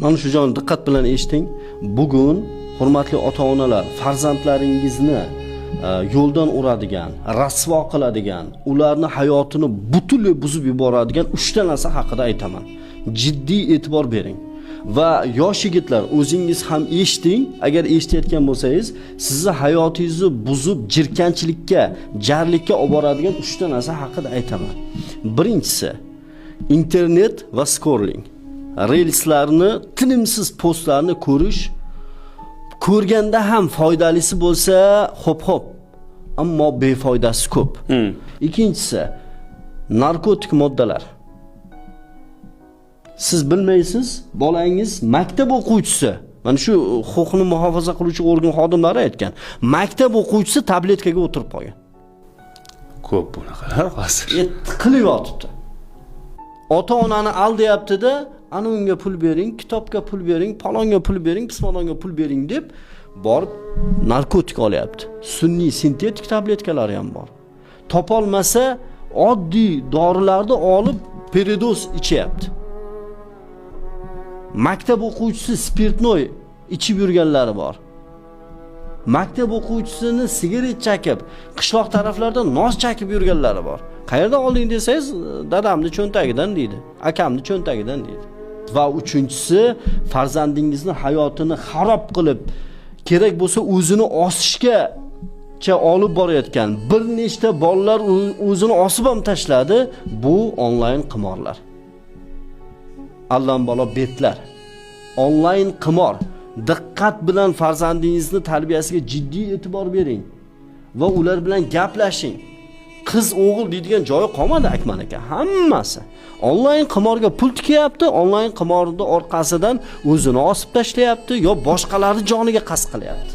Mana shu joyni diqqat bilan eshiting. Bugun hurmatli ota-onalar farzandlaringizni yo'ldan uradigan, rasvo qiladigan, ularni hayotini butunlay buzib yuboradigan 3 ta narsa haqida aytaman. Jiddiy e'tibor bering. Va yosh yigitlar, o'zingiz ham eshiting. Agar eshitayotgan bo'lsangiz, sizni hayotingizni buzib jirkanchilikka, jarlikka olib boradigan 3 ta narsa haqida aytaman. Birinchisi, internet va scrolling. Reelslarni, tinimsiz postlarni ko'rish, ko'rganda ham foydalisi bo'lsa, hop, ammo befoydasi ko'p. Ikkinchisi, narkotik moddalar. Siz bilmaysiz, bolangiz maktab o'quvchisi, mana shu huquqni muhofaza qiluvchi organ xodimlari aytgan, maktab o'quvchisi tabletkaga o'tirib qolgan. Ko'p bunaqalar hozir. Qilib yotibdi. Ota-onani aldayapti-da, ana unga pul bering, kitobga pul bering, palonga pul bering, pismonga pul bering deb borib narkotik olyapti. Sun'iy sintetik tabletkalar ham bor. Topolmasa oddiy dorilarni olib peredoz ichyapti. Maktab o'quvchisi spirtnoy ichib yurganlari bor. Maktab o'quvchisini sigaret chakib, qishloq taraflarda nos chakib yurganlari bor. Qayerdan olding desangiz, dadamning cho'ntagidan deydi, akamning cho'ntagidan deydi. Va uchinchisi, farzandingizni hayotini xarob qilib, kerak bo'lsa o'zini osishga olib borayotgan bir nechta bolalar o'zini osib ham tashladi. Bu onlayn qimorlar. Allambalo betlar. Onlayn qimor. Diqqat bilan farzandingizni tarbiyasiga jiddiy e'tibor bering va ular bilan gaplashing. Qiz o'g'il deydigan joyi qolmadi Akmal aka. Hammasi onlayn qimorga pul tikyapti, onlayn qimorning orqasidan o'zini osib tashlayapti yo boshqalarning joniga qasd qilyapti.